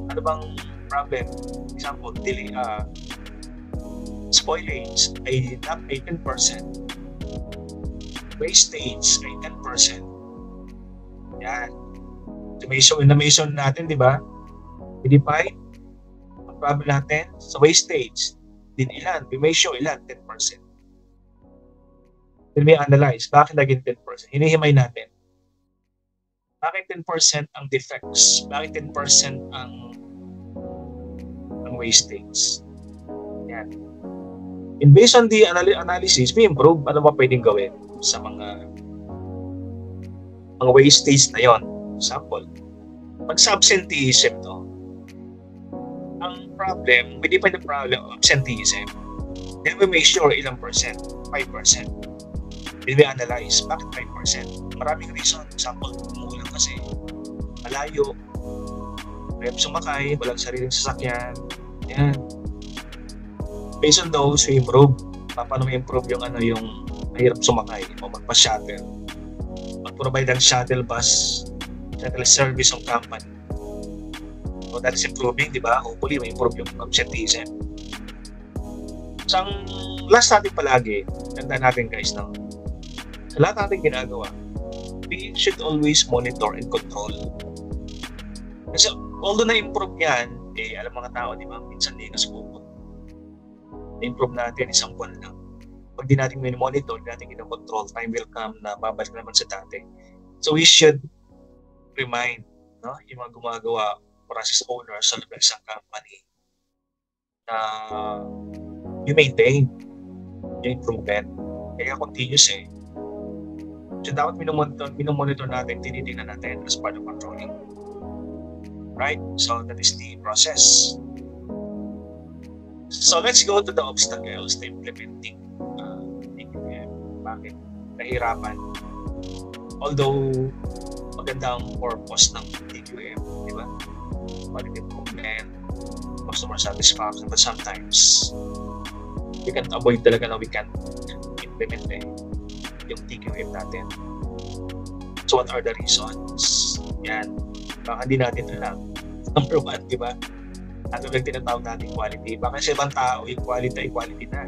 Ano bang problem? Example, delay, spoilage ay 10%. Wastage ay 10%. Yan. Na-mention natin, di ba? I-define ang problem natin sa wastage. Din ilan? I-measure ilan? 10%. Then we analyze. Bakit naging 10%? Hinihimay natin. Bakit 10% ang defects? Bakit 10% ang wastage? Yan. And based on the analysis, we improve ano ba pwedeng gawin sa mga wastage na yon. Example, pag sa absenteeism, no? Ang problem, we define the problem of absenteeism. Then we measure ilang percent, 5%. Then we analyze, bakit 5%? Maraming reason. Example, umuulan kasi, malayo, rep sumakay, walang sariling sasakyan. Yan. Based on those, we improve. Paano ma-improve yung mahirap sumakay o magpa-shuttle. Mag-provide ng shuttle bus, shuttle service ng company. So that is improving, di ba? Hopefully, ma-improve yung absenteeism. So, ang last natin palagi, tandaan natin guys, no? Sa lahat natin ginagawa, we should always monitor and control. Kasi although na-improve yan, alam mga tao, di ba? Minsan di nasubukot. Na-improve natin isang buwan lang. Pag di natin monitor, di natin kinokontrol, time will come na babalik naman sa dati. So we should remind, no, yung mga gumagawa, process owners sa loob ng isang company na you maintain yung improvement. Kaya continuous So dapat minomonitor natin, tinitingnan natin as part of controlling. Right? So that is the process. So let's go to the obstacles to implementing TQM. Bakit nahirapan? Although maganda ang purpose ng TQM, di ba? Quality improvement, customer satisfaction, but sometimes we can't avoid talaga na we can't implement yung TQM natin. So what are the reasons? Yan. Baka hindi natin alam. Number one, di ba? Ano lang tinatawag natin quality? Baka sa ibang tao, yung quality na.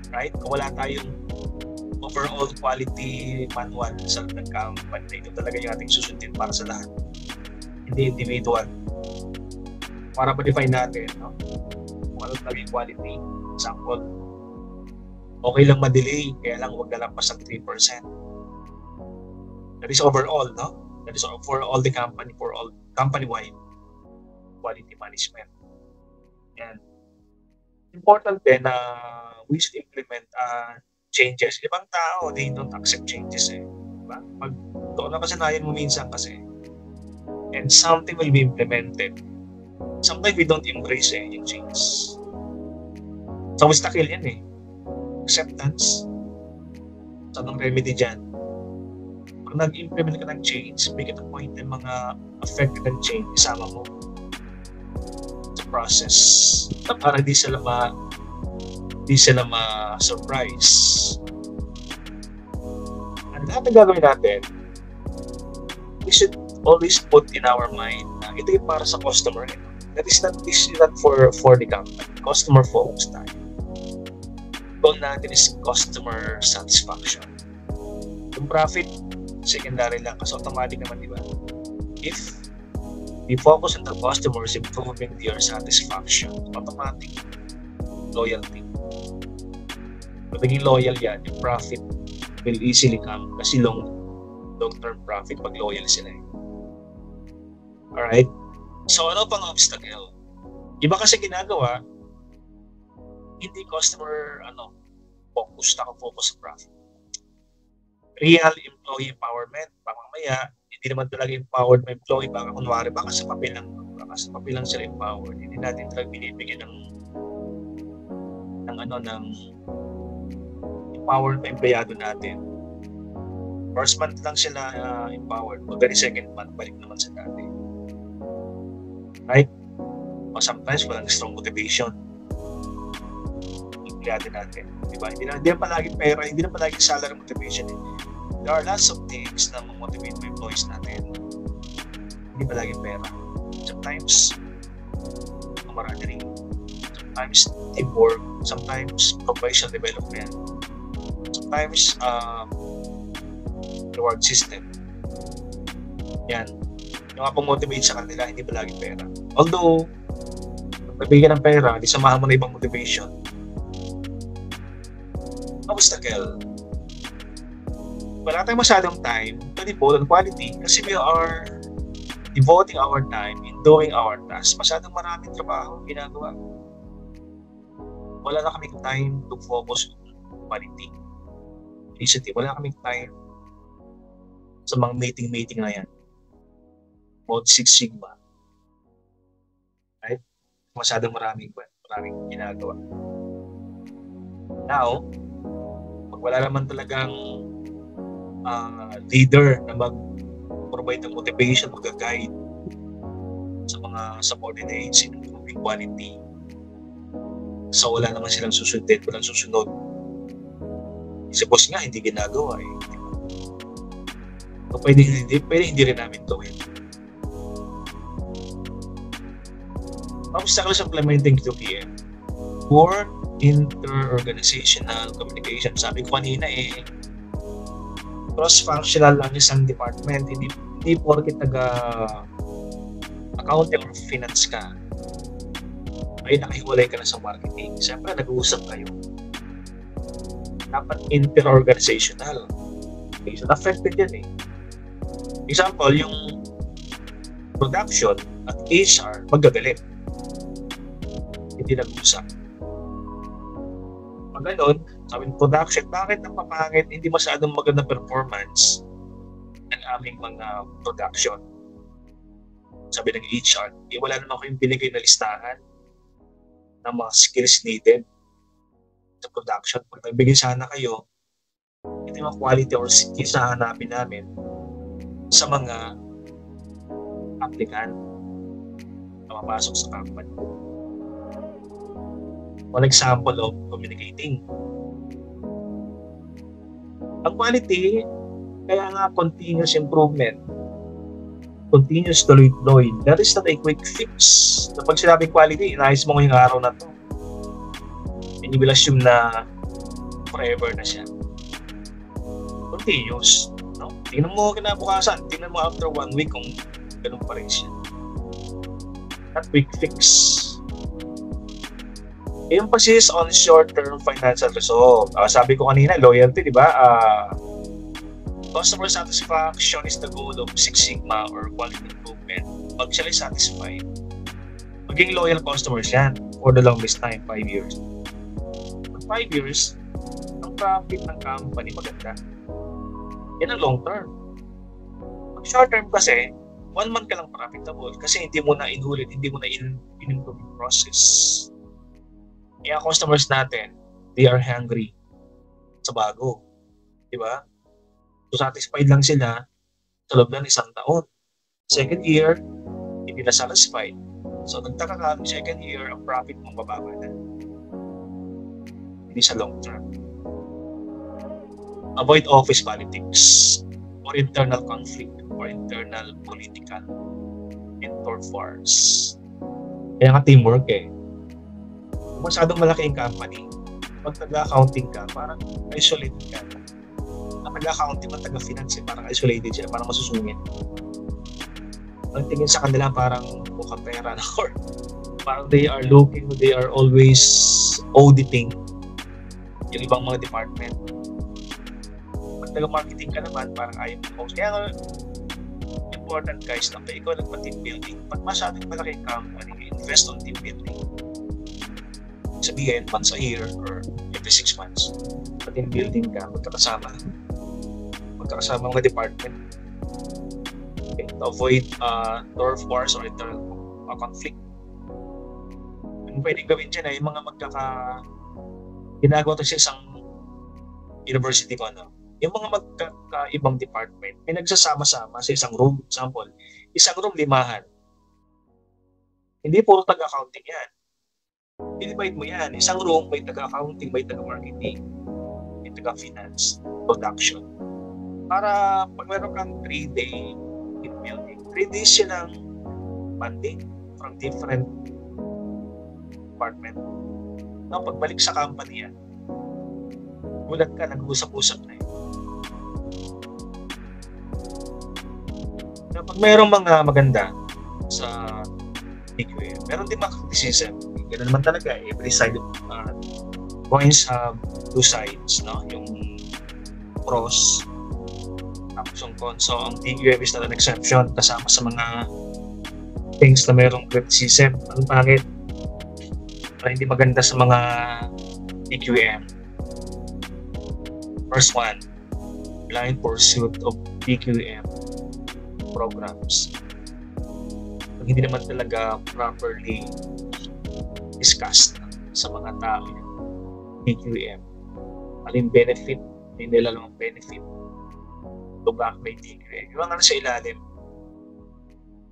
Right? Kung wala tayong overall quality manual sa ng company, ito talaga yung ating susundin para sa lahat. Hindi individual. Para ma-define natin, no? Kung ano talaga yung quality. Example, okay lang ma-delay, kaya lang huwag nalampas ng 3%. That is overall, no? That is for all the company, for all company-wide quality management. And important din na we should implement changes. Ibang tao, they don't accept changes diba? Pag doon na kasanayan mo minsan kasi and something will be implemented. Sometimes we don't embrace yung change. So, obstacle yan acceptance. So, anong remedy dyan? Pag nag-implement ka ng change, make it a point ng mga affected ng change, isama mo sa process para di sila ma-surprise. Ang lahat na gagawin natin, we should always put in our mind na ito yung para sa customer. This is not for the company. Customer focused tayo. Goal natin is customer satisfaction. Yung profit, secondary lang kasi automatic naman, di ba? If we focus on the customers improving their satisfaction, automatic loyalty. Pag naging loyal yan, yung profit will easily come kasi long-term profit pag loyal sila Alright? So ano pang obstacle? Iba kasi ginagawa, hindi customer focus, naka-focus sa profit. Real employee empowerment, baka mamaya hindi naman talaga empowered may employee, baka kunwari baka sa papel lang sila empowered, hindi natin talaga binibigyan ng ng empowered na empleyado natin. First month lang sila empowered. Pag second month, balik naman sa dati. Right? O sometimes walang strong motivation. Empleyado natin. Diba? Hindi na palagi pera, hindi na palagi salary motivation. There are lots of things na motivate my employees natin. Hindi palagi pera. Sometimes camaraderie. Sometimes teamwork. Sometimes professional development. Sometimes reward system. Yan. Yung nga motivate sa kanila, hindi palagi pera. Although, magbibigay ng pera, di samahan mo na ibang motivation. Kamusta, Kel? Wala tayong masyadong time to devote on quality kasi we are devoting our time in doing our tasks. Masyadong maraming trabaho ginagawa. Wala na kaming time to focus on quality. Initiative. Wala kaming time sa mga meeting na yan. About Six Sigma. Right? Masyadong maraming ginagawa. Now, pag wala naman talagang leader na mag-provide ng motivation, mag-guide sa mga subordinates in improving quality. So wala naman silang susundin, walang susunod. Si boss nga hindi ginagawa eh. So pwede hindi rin namin gawin. Obstacles implementing QPM. Poor inter-organizational communication. Sabi ko kanina cross-functional lang isang department. Hindi porket accounting or finance ka ay nakahiwalay ka na sa marketing. Siyempre, nag-uusap kayo. Dapat inter-organizational. So, affected yan eh. Example, yung production at HR magagalit. Hindi nag-usap. Pag ganun, sabi ng production, bakit ang papangit, hindi masyadong maganda performance ng aming mga production? Sabi ng HR, wala naman ko yung binigay na listahan ng mga skills needed sa production. Pag nagbigay sana kayo, ito yung mga quality or skills na hanapin namin sa mga applicant na mapasok sa company. One example of communicating. Ang quality, kaya nga continuous improvement, continuous tuloy-tuloy. That is not a quick fix. Kapag sinabing quality, inayos mo ngayong araw na to. And you will assume na forever na siya. Continuous. No? Tingnan mo kinabukasan. Tingnan mo after 1 week kung ganun pa rin siya. Not quick fix. Emphasis on short-term financial result. Sabi ko kanina, loyalty, di ba? Customer satisfaction is the goal of Six Sigma or quality improvement. Pag sila satisfied, maging loyal customers yan for the longest time, 5 years. Pag 5 years, ang profit ng company maganda. Yan ang long term. Pag short term kasi, 1 month ka lang profitable kasi hindi mo na inulit, hindi mo na in-improve yung process. Kaya customers natin, they are hungry sa bago. Diba? So satisfied lang sila sa loob ng 1 taon. Second year, hindi na satisfied. So nagtaka ka, second year, ang profit mong bababa na. Hindi sa long term. Avoid office politics or internal conflict or internal political and turf wars. Kaya nga teamwork eh. Kung masyadong malaki yung company, pag taga-accounting ka, parang isolated ka. Ang taga-accounting at taga-finance, parang isolated siya, parang masusungit. Ang tingin sa kanila parang mukhang pera na or parang they are always auditing yung ibang mga department. Pag taga-marketing ka naman, parang ayaw mo. Kaya important guys na ikaw nagpa-team building. Pag masyadong malaki yung company, invest on team building. Sabihin, once a year or every 6 months, pag-team building ka, magkakasama mga department. Okay, to avoid turf wars or internal conflict. Yung pwedeng gawin dyan ay yung mga ginagawa to sa isang university ko, ano, yung mga magkakaibang department, may nagsasama-sama sa isang room. Example, isang room, 5. Hindi puro taga-accounting yan. I-divide mo yan. Isang room, may taga-accounting, may taga-marketing, may taga-finance, production. Para pag meron kang 3-day team building, 3 days silang banding from different department. No, pagbalik sa company yan, gulat ka, nag-usap-usap na yun. Kapag mayroong mga maganda sa TQM, meron din mga criticism. Ganun naman talaga, every side of coins have 2 sides, no? Yung pros, tapos yung cons. So, ang TQM is not an exception. Kasama sa mga things na mayroong criticism. Ang pangit na hindi maganda sa mga TQM. First one, blind pursuit of TQM programs. Pag hindi naman talaga properly discussed sa mga tao yung TQM, alin benefit, hindi nila lang benefit to back may TQM. Yung mga sa ilalim,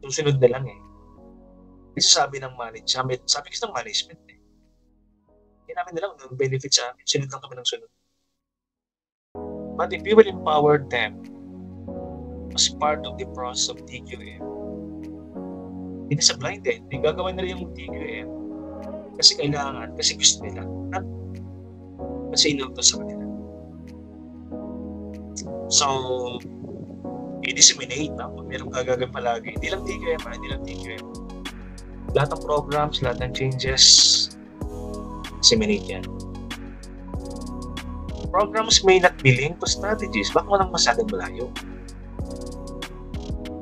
susunod na lang eh. Kasi sabi ng management, sabi kasi ng management eh, hindi namin na lang ng benefit sa amin, sunod lang kami ng sunod. But if you will empower them as part of the process of TQM, hindi sa blind eh, hindi gagawin nila yung TQM kasi kailangan, kasi gusto nila, at kasi inuto sa kanila. So, i-disseminate na kung meron gagawin palagi, hindi lang TQM, hindi lang TQM. Lahat ng programs, lahat ng changes, disseminate yan. Programs may not be linked to strategies. Baka walang masyadong malayo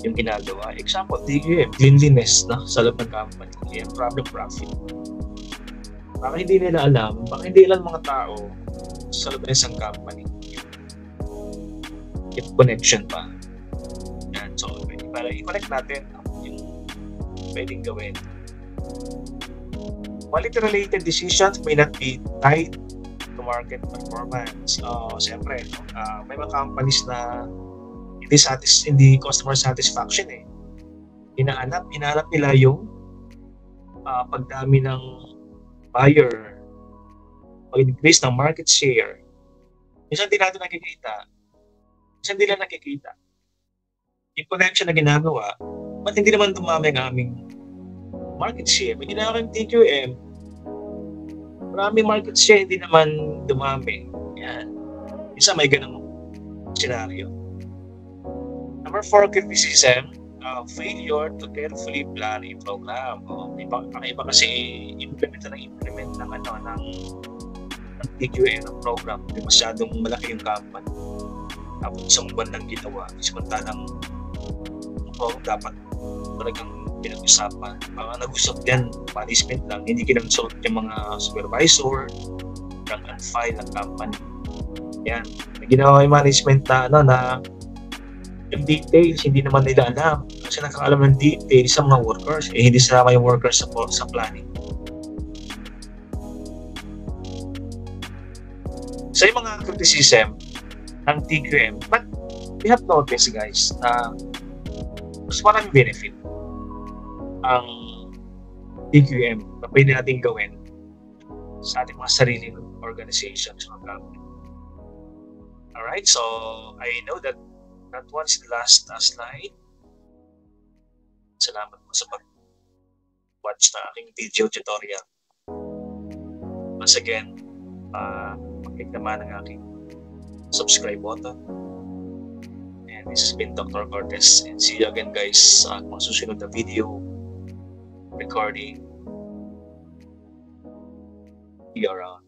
yung ginagawa. Example, TQM, cleanliness, no? Sa loob ng company. Yung problem profit. Baka hindi nila alam, baka hindi ilang mga tao sa loob ng isang company. If connection pa. Yan. So, para i-connect natin yung pwedeng gawin. Quality-related decisions may not be tied to market performance. Siyempre, may mga companies na hindi customer satisfaction eh. Hinahanap nila yung pagdami ng buyer, pag-increase ng market share. Minsan hindi natin nakikita. Minsan hindi lang nakikita. Yung connection na ginagawa, ba't hindi naman dumami ang aming market share? May ginagawa ng TQM, maraming market share, hindi naman dumami. Yan. Isa may ganang scenario. Number 4, criticism, failure to carefully plan a program. Iba kasi implement ng TQM ng program. Hindi masyadong malaki yung company. Tapos isang buwan lang ginawa. Samantalang program dapat talagang pinag-usapan. Mga nag-usap yan, management lang, hindi kinonsult yung mga supervisor, rank and file ng company. Yan. May ginawa yung management na yung details, hindi naman nila alam. Kasi nakakaalam ng details sa mga workers, hindi sama yung workers sa planning. So yung mga criticism ng TQM, but we have noticed guys na mas maraming benefit ang TQM na pwede natin gawin sa ating mga sariling organizations, mga company. Alright, so I know that one's the last slide. Salamat po sa pag-watch na aking video tutorial. Once again, mag-click naman ang aking subscribe button. And this has been Dr. Cortez, and see you again guys sa mga susunod na video recording. See you around.